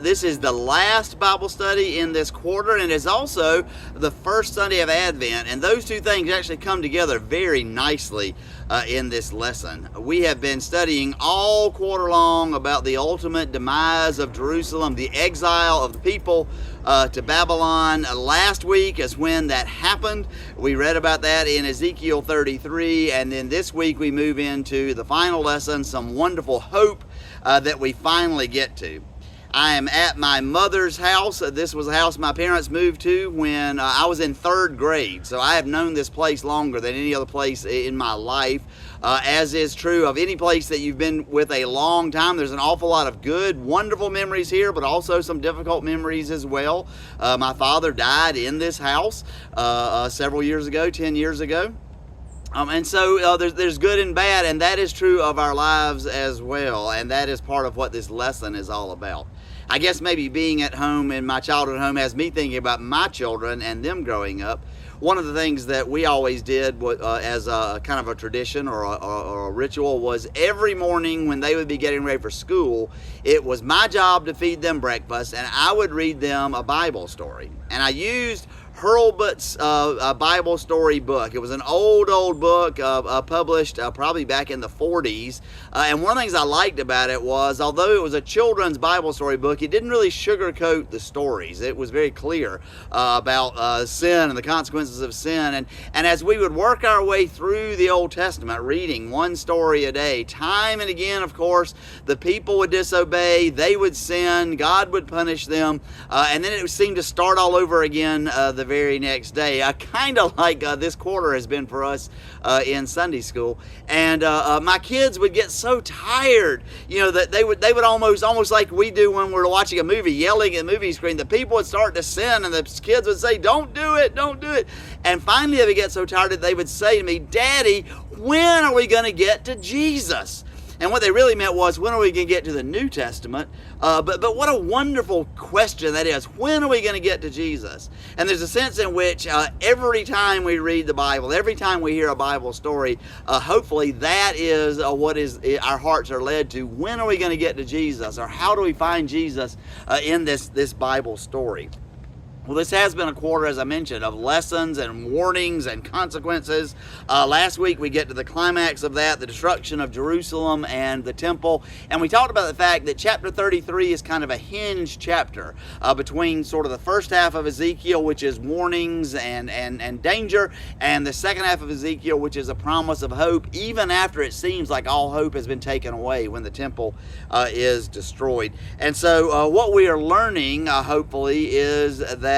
this is the last Bible study in this quarter, and it's also the first Sunday of Advent, and those two things actually come together very nicely in this lesson. We have been studying all quarter long about the ultimate demise of Jerusalem, the exile of the people to Babylon. Last week is when that happened. We read about that in Ezekiel 33, and then this week we move into the final lesson, some wonderful hope that we finally get to. I am at my mother's house. This was a house my parents moved to when I was in 3rd grade. So I have known this place longer than any other place in my life, as is true of any place that you've been with a long time. There's an awful lot of good, wonderful memories here, but also some difficult memories as well. My father died in this house several years ago, 10 years ago. And so there's good and bad, and that is true of our lives as well, and that is part of what this lesson is all about. I guess maybe being at home in my childhood home has me thinking about my children and them growing up. One of the things that we always did as a kind of a tradition or a ritual was every morning when they would be getting ready for school, it was my job to feed them breakfast, and I would read them a Bible story. And I used Hurlbut's Bible story book. It was an old book published probably back in the 40s. And one of the things I liked about it was, although it was a children's Bible story book, it didn't really sugarcoat the stories. It was very clear about sin and the consequences of sin. And as we would work our way through the Old Testament, reading one story a day, time and again, of course, the people would disobey, they would sin, God would punish them, and then it seemed to start all over again the very next day. Kind of like this quarter has been for us in Sunday school. And my kids would get so tired, that they would almost like we do when we're watching a movie, yelling at the movie screen. The people would start to sin, and the kids would say, "Don't do it, don't do it." And finally they would get so tired that they would say to me, "Daddy, when are we going to get to Jesus?" And what they really meant was, when are we going to get to the New Testament? But what a wonderful question that is. When are we going to get to Jesus? And there's a sense in which every time we read the Bible, every time we hear a Bible story, hopefully that is what our hearts are led to. When are we going to get to Jesus? Or how do we find Jesus in this Bible story? Well, this has been a quarter, as I mentioned, of lessons and warnings and consequences. Last week we get to the climax of that, the destruction of Jerusalem and the temple. And we talked about the fact that chapter 33 is kind of a hinge chapter between sort of the first half of Ezekiel, which is warnings and danger, and the second half of Ezekiel, which is a promise of hope, even after it seems like all hope has been taken away when the temple is destroyed. And so what we are learning, hopefully, is that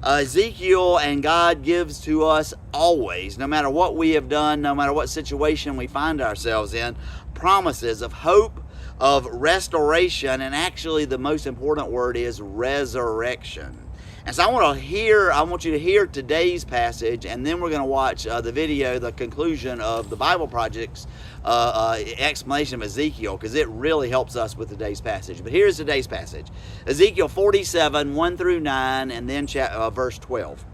Ezekiel and God gives to us always, no matter what we have done, no matter what situation we find ourselves in, promises of hope, of restoration, and actually the most important word is resurrection. And so I want you to hear today's passage, and then we're going to watch the video, the conclusion of the Bible Project's explanation of Ezekiel, because it really helps us with today's passage. But here's today's passage. Ezekiel 47, 1 through 9, and then verse 12.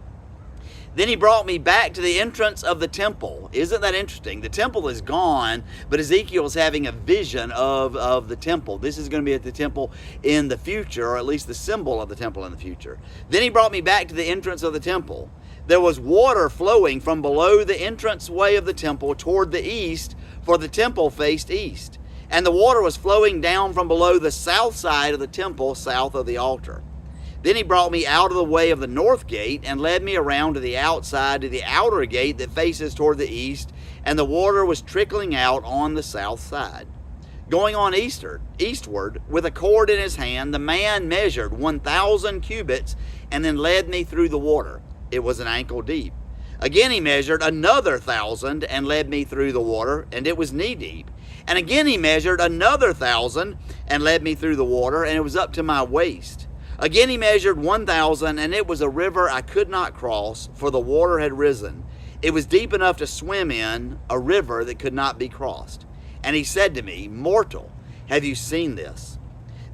Then he brought me back to the entrance of the temple. Isn't that interesting? The temple is gone, but Ezekiel is having a vision of the temple. This is going to be at the temple in the future, or at least the symbol of the temple in the future. Then he brought me back to the entrance of the temple. There was water flowing from below the entranceway of the temple toward the east, for the temple faced east. And the water was flowing down from below the south side of the temple, south of the altar. Then he brought me out of the way of the north gate and led me around to the outside, to the outer gate that faces toward the east, and the water was trickling out on the south side. Going on eastward, with a cord in his hand, the man measured 1,000 cubits and then led me through the water. It was an ankle deep. Again he measured another 1,000 and led me through the water, and it was knee deep. And again he measured another 1,000 and led me through the water, and it was up to my waist. Again he measured 1,000, and it was a river I could not cross, for the water had risen. It was deep enough to swim in, a river that could not be crossed. And he said to me, "Mortal, have you seen this?"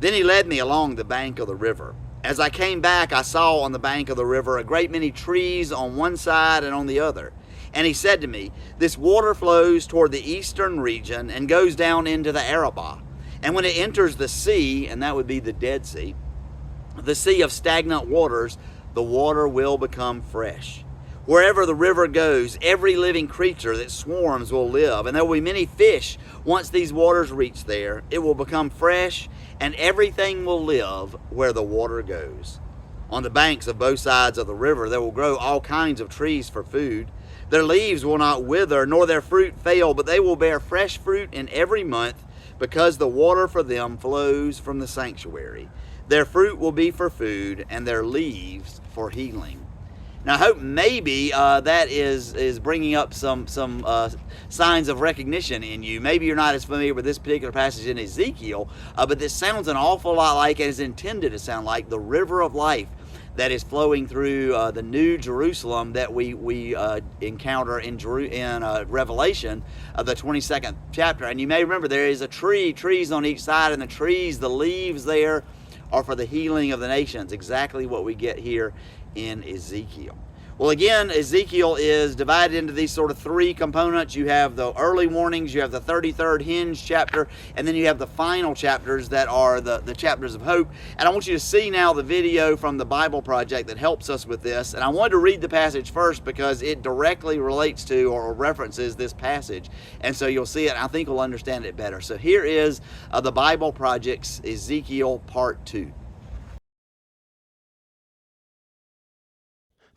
Then he led me along the bank of the river. As I came back, I saw on the bank of the river a great many trees on one side and on the other. And he said to me, "This water flows toward the eastern region and goes down into the Arabah. And when it enters the sea," and that would be the Dead Sea, the sea of stagnant waters, the water will become fresh. Wherever the river goes, every living creature that swarms will live, and there will be many fish. Once these waters reach there, it will become fresh, and everything will live where the water goes. On the banks of both sides of the river, there will grow all kinds of trees for food. Their leaves will not wither, nor their fruit fail, but they will bear fresh fruit in every month, because the water for them flows from the sanctuary. Their fruit will be for food, and their leaves for healing. Now, I hope maybe that is bringing up some signs of recognition in you. Maybe you're not as familiar with this particular passage in Ezekiel, but this sounds an awful lot like, it is intended to sound like, the river of life that is flowing through the New Jerusalem that we encounter in Revelation, the 22nd chapter. And you may remember there is a trees on each side, and the leaves there are for the healing of the nations. Exactly what we get here in Ezekiel. Well, again, Ezekiel is divided into these sort of three components. You have the early warnings, you have the 33rd hinge chapter, and then you have the final chapters that are the chapters of hope. And I want you to see now the video from the Bible Project that helps us with this. And I wanted to read the passage first because it directly relates to or references this passage. And so you'll see it, and I think we'll understand it better. So here is the Bible Project's Ezekiel Part 2.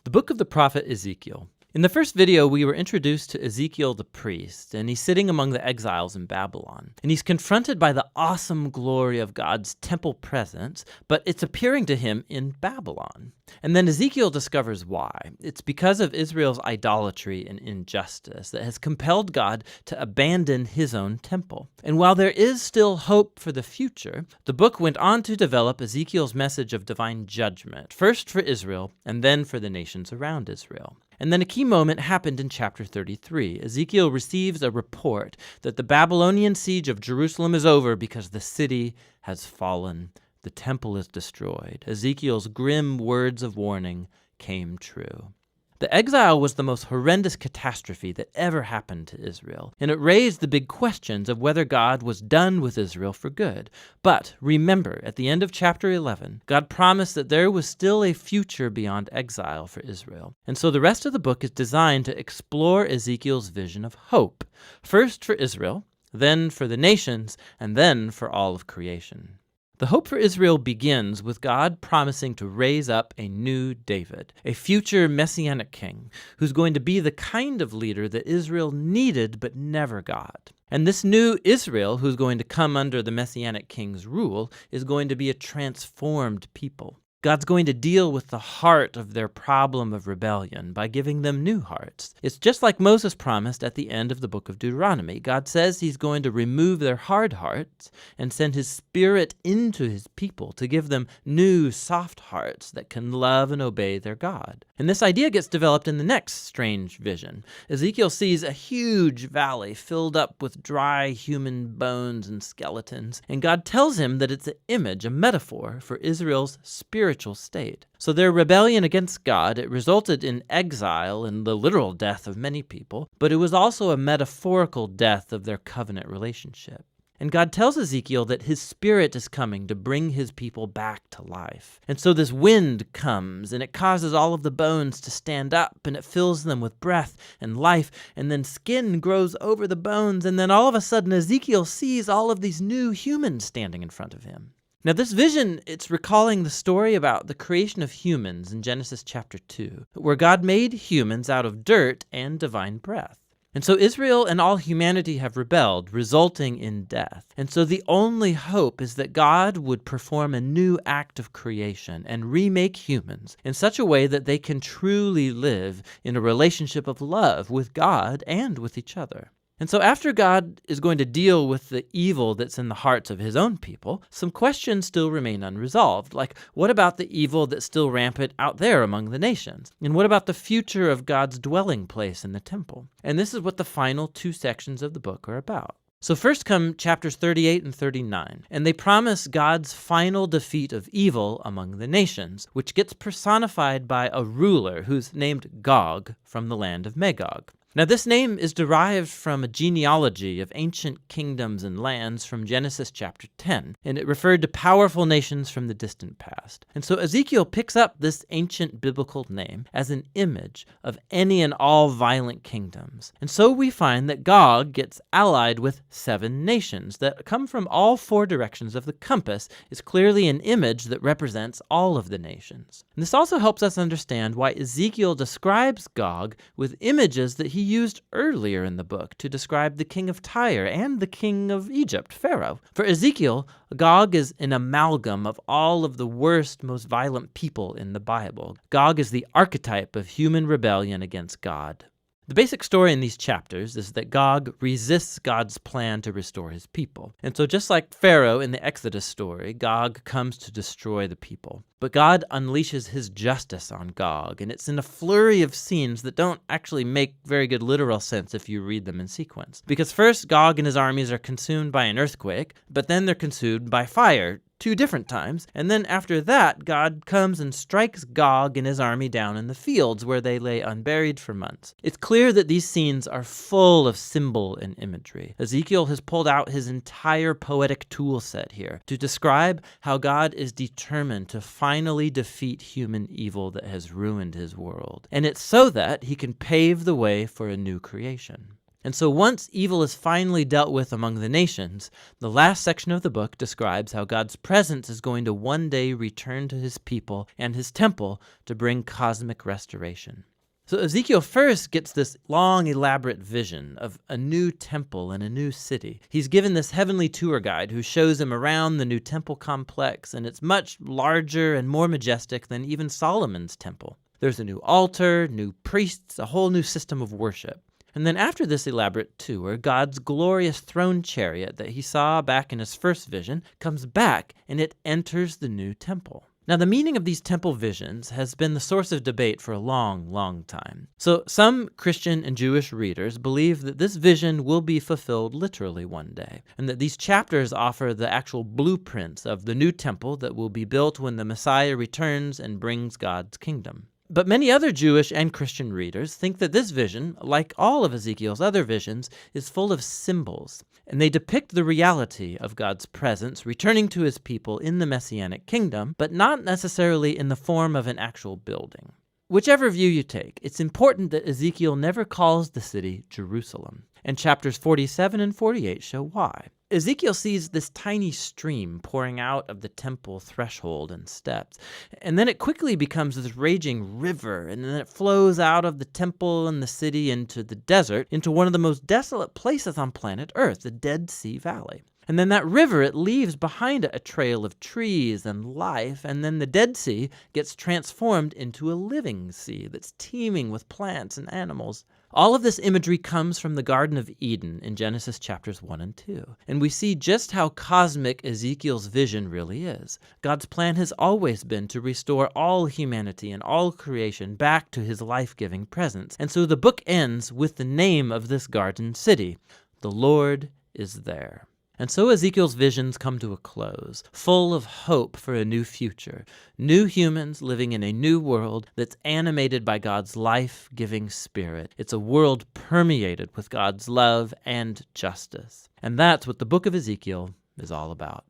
The book of the prophet Ezekiel. In the first video, we were introduced to Ezekiel the priest, and he's sitting among the exiles in Babylon. And he's confronted by the awesome glory of God's temple presence, but it's appearing to him in Babylon. And then Ezekiel discovers why. It's because of Israel's idolatry and injustice that has compelled God to abandon his own temple. And while there is still hope for the future, the book went on to develop Ezekiel's message of divine judgment, first for Israel and then for the nations around Israel. And then a key moment happened in chapter 33. Ezekiel receives a report that the Babylonian siege of Jerusalem is over because the city has fallen. The temple is destroyed. Ezekiel's grim words of warning came true. The exile was the most horrendous catastrophe that ever happened to Israel, and it raised the big questions of whether God was done with Israel for good. But remember, at the end of chapter 11, God promised that there was still a future beyond exile for Israel. And so the rest of the book is designed to explore Ezekiel's vision of hope, first for Israel, then for the nations, and then for all of creation. The hope for Israel begins with God promising to raise up a new David, a future messianic king, who's going to be the kind of leader that Israel needed but never got. And this new Israel, who's going to come under the messianic king's rule, is going to be a transformed people. God's going to deal with the heart of their problem of rebellion by giving them new hearts. It's just like Moses promised at the end of the book of Deuteronomy. God says he's going to remove their hard hearts and send his spirit into his people to give them new, soft hearts that can love and obey their God. And this idea gets developed in the next strange vision. Ezekiel sees a huge valley filled up with dry human bones and skeletons, and God tells him that it's an image, a metaphor for Israel's spiritual state. So their rebellion against God, it resulted in exile and the literal death of many people, but it was also a metaphorical death of their covenant relationship. And God tells Ezekiel that his spirit is coming to bring his people back to life. And so this wind comes, and it causes all of the bones to stand up, and it fills them with breath and life, and then skin grows over the bones, and then all of a sudden Ezekiel sees all of these new humans standing in front of him. Now this vision, it's recalling the story about the creation of humans in Genesis chapter 2, where God made humans out of dirt and divine breath. And so Israel and all humanity have rebelled, resulting in death. And so the only hope is that God would perform a new act of creation and remake humans in such a way that they can truly live in a relationship of love with God and with each other. And so after God is going to deal with the evil that's in the hearts of his own people, some questions still remain unresolved. Like, what about the evil that's still rampant out there among the nations? And what about the future of God's dwelling place in the temple? And this is what the final two sections of the book are about. So first come chapters 38 and 39, and they promise God's final defeat of evil among the nations, which gets personified by a ruler who's named Gog from the land of Magog. Now, this name is derived from a genealogy of ancient kingdoms and lands from Genesis chapter 10, and it referred to powerful nations from the distant past. And so Ezekiel picks up this ancient biblical name as an image of any and all violent kingdoms. And so we find that Gog gets allied with 7 nations that come from all 4 directions of the compass, is clearly an image that represents all of the nations. And this also helps us understand why Ezekiel describes Gog with images that he used earlier in the book to describe the king of Tyre and the king of Egypt, Pharaoh. For Ezekiel, Gog is an amalgam of all of the worst, most violent people in the Bible. Gog is the archetype of human rebellion against God. The basic story in these chapters is that Gog resists God's plan to restore his people. And so just like Pharaoh in the Exodus story, Gog comes to destroy the people. But God unleashes his justice on Gog, and it's in a flurry of scenes that don't actually make very good literal sense if you read them in sequence. Because first, Gog and his armies are consumed by an earthquake, but then they're consumed by fire 2 different times, and then after that, God comes and strikes Gog and his army down in the fields where they lay unburied for months. It's clear that these scenes are full of symbol and imagery. Ezekiel has pulled out his entire poetic tool set here to describe how God is determined to finally defeat human evil that has ruined his world. And it's so that he can pave the way for a new creation. And so once evil is finally dealt with among the nations, the last section of the book describes how God's presence is going to one day return to his people and his temple to bring cosmic restoration. So Ezekiel first gets this long, elaborate vision of a new temple and a new city. He's given this heavenly tour guide who shows him around the new temple complex, and it's much larger and more majestic than even Solomon's temple. There's a new altar, new priests, a whole new system of worship. And then after this elaborate tour, God's glorious throne chariot that he saw back in his first vision comes back, and it enters the new temple. Now, the meaning of these temple visions has been the source of debate for a long, long time. So some Christian and Jewish readers believe that this vision will be fulfilled literally one day, and that these chapters offer the actual blueprints of the new temple that will be built when the Messiah returns and brings God's kingdom. But many other Jewish and Christian readers think that this vision, like all of Ezekiel's other visions, is full of symbols, and they depict the reality of God's presence returning to his people in the Messianic kingdom, but not necessarily in the form of an actual building. Whichever view you take, it's important that Ezekiel never calls the city Jerusalem, and chapters 47 and 48 show why. Ezekiel sees this tiny stream pouring out of the temple threshold and steps, and then it quickly becomes this raging river, and then it flows out of the temple and the city into the desert, into one of the most desolate places on planet Earth, the Dead Sea Valley. And then that river, it leaves behind it a trail of trees and life, and then the Dead Sea gets transformed into a living sea that's teeming with plants and animals. All of this imagery comes from the Garden of Eden in Genesis chapters 1 and 2. And we see just how cosmic Ezekiel's vision really is. God's plan has always been to restore all humanity and all creation back to his life-giving presence. And so the book ends with the name of this garden city. The Lord is there. And so Ezekiel's visions come to a close, full of hope for a new future, new humans living in a new world that's animated by God's life-giving spirit. It's a world permeated with God's love and justice. And that's what the book of Ezekiel is all about.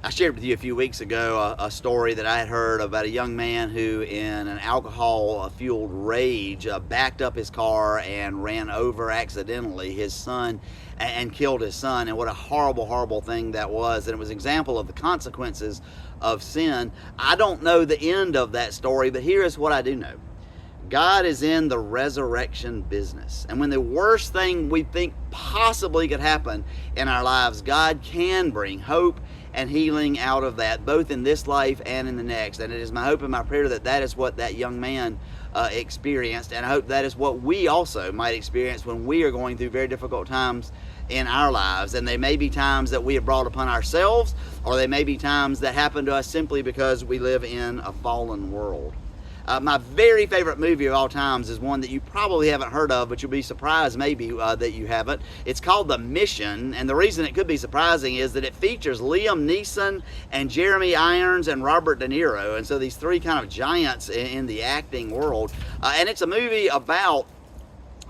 I shared with you a few weeks ago a story that I had heard about a young man who, in an alcohol-fueled rage, backed up his car and ran over accidentally his son and killed his son. And what a horrible, horrible thing that was. And it was an example of the consequences of sin. I don't know the end of that story, but here is what I do know. God is in the resurrection business. And when the worst thing we think possibly could happen in our lives, God can bring hope and healing out of that, both in this life and in the next. And it is my hope and my prayer that that is what that young man experienced, and I hope that is what we also might experience when we are going through very difficult times in our lives. And they may be times that we have brought upon ourselves, or they may be times that happen to us simply because we live in a fallen world. My very favorite movie of all times is one that you probably haven't heard of, but you'll be surprised maybe that you haven't. It's called The Mission, and the reason it could be surprising is that it features Liam Neeson and Jeremy Irons and Robert De Niro, and so these three kind of giants in the acting world. And it's a movie about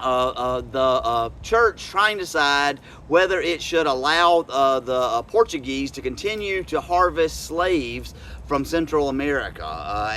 the church trying to decide whether it should allow the Portuguese to continue to harvest slaves from Central America,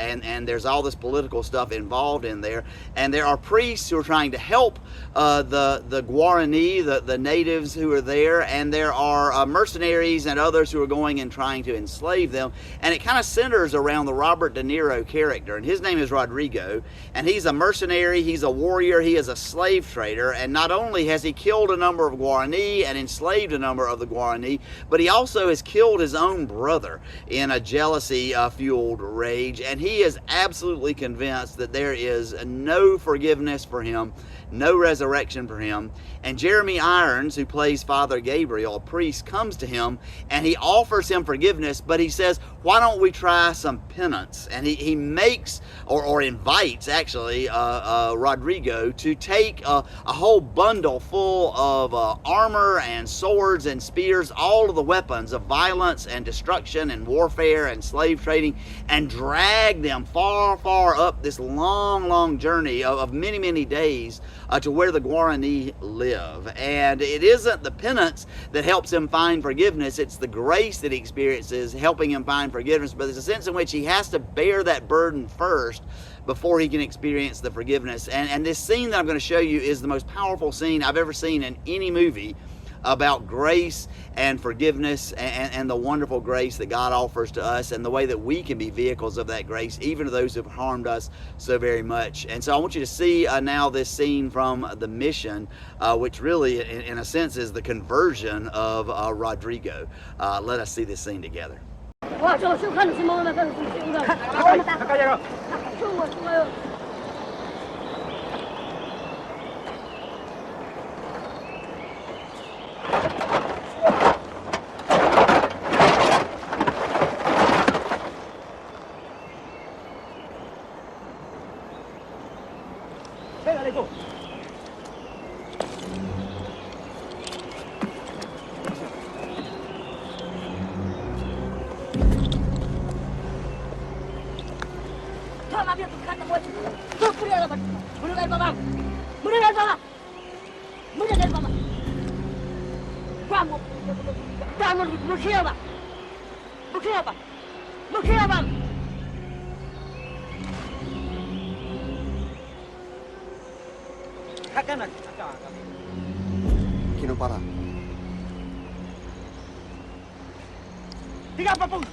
and there's all this political stuff involved in there, and there are priests who are trying to help the Guarani, the natives who are there, and there are mercenaries and others who are going and trying to enslave them, and it kind of centers around the Robert De Niro character, and his name is Rodrigo, and he's a mercenary, he's a warrior, he is a slave trader, and not only has he killed a number of Guarani and enslaved a number of the Guarani, but he also has killed his own brother in a jealousy fueled rage, and he is absolutely convinced that there is no forgiveness for him, no resurrection for him. And Jeremy Irons, who plays Father Gabriel, a priest, comes to him and he offers him forgiveness, but he says, why don't we try some penance? And he makes or invites actually Rodrigo to take a whole bundle full of armor and swords and spears, all of the weapons of violence and destruction and warfare and slave trading, and drag them far, far up this long, long journey of many, many days to where the Guarani live. And it isn't the penance that helps him find forgiveness, it's the grace that he experiences helping him find forgiveness, but there's a sense in which he has to bear that burden first before he can experience the forgiveness. And this scene that I'm going to show you is the most powerful scene I've ever seen in any movie about grace and forgiveness and the wonderful grace that God offers to us, and the way that we can be vehicles of that grace even to those who have harmed us so very much. And so I want you to see now this scene from The Mission, which really in a sense is the conversion of Rodrigo. Let us see this scene together. Aquí no para. Diga apapun.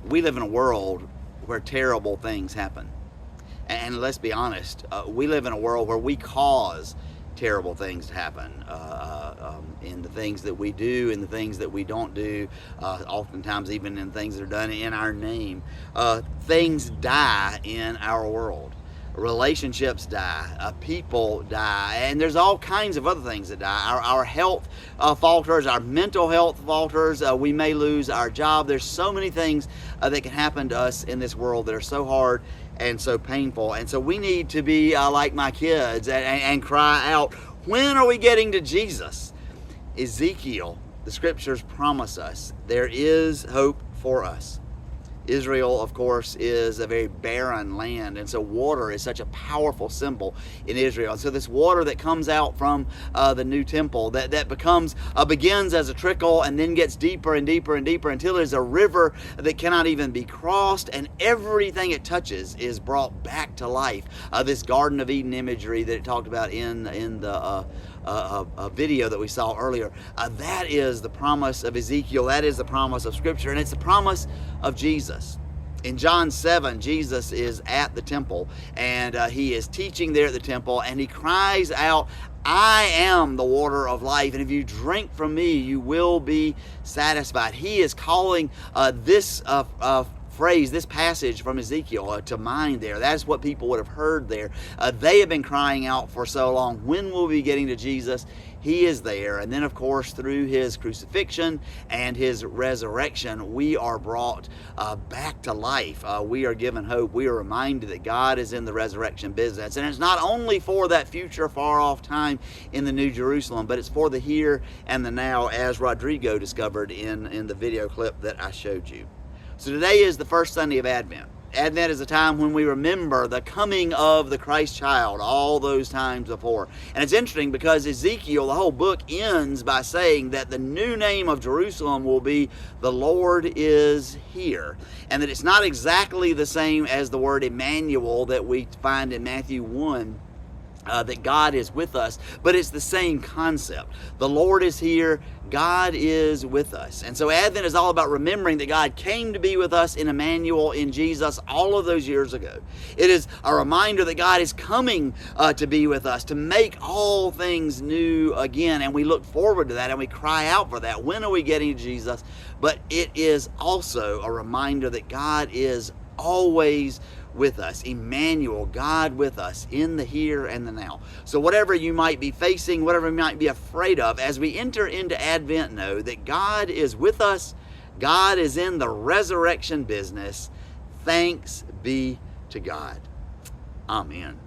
We live in a world where terrible things happen. And let's be honest, we live in a world where we cause terrible things to happen in the things that we do, in the things that we don't do, oftentimes even in things that are done in our name. Things die in our world. Relationships die, people die, and there's all kinds of other things that die. Our health falters, our mental health falters, we may lose our job. There's so many things that can happen to us in this world that are so hard and so painful. And so we need to be like my kids and cry out, when are we getting to Jesus? Ezekiel, the scriptures promise us there is hope for us. Israel, of course, is a very barren land, and so water is such a powerful symbol in Israel. And so this water that comes out from the new temple, that begins as a trickle and then gets deeper and deeper and deeper until there's a river that cannot even be crossed, and everything it touches is brought back to life. This Garden of Eden imagery that it talked about in the a video that we saw earlier. That is the promise of Ezekiel. That is the promise of Scripture, and it's the promise of Jesus. In John 7, Jesus is at the temple, and he is teaching there at the temple, and he cries out, I am the water of life, and if you drink from me, you will be satisfied. He is calling this phrase, this passage from Ezekiel to mind there. That's what people would have heard there. They have been crying out for so long, when will we be getting to Jesus? He is there. And then, of course, through his crucifixion and his resurrection, we are brought back to life. We are given hope. We are reminded that God is in the resurrection business. And it's not only for that future far off time in the New Jerusalem, but it's for the here and the now, as Rodrigo discovered in the video clip that I showed you. So today is the first Sunday of Advent. Advent is a time when we remember the coming of the Christ child all those times before. And it's interesting because Ezekiel, the whole book, ends by saying that the new name of Jerusalem will be the Lord is here. And that it's not exactly the same as the word Emmanuel that we find in Matthew 1. That God is with us, but it's the same concept. The Lord is here, God is with us. And so Advent is all about remembering that God came to be with us in Emmanuel, in Jesus, all of those years ago. It is a reminder that God is coming to be with us, to make all things new again, and we look forward to that, and we cry out for that. When are we getting to Jesus? But it is also a reminder that God is always with us. Emmanuel, God with us in the here and the now. So whatever you might be facing, whatever you might be afraid of, as we enter into Advent, know that God is with us. God is in the resurrection business. Thanks be to God. Amen.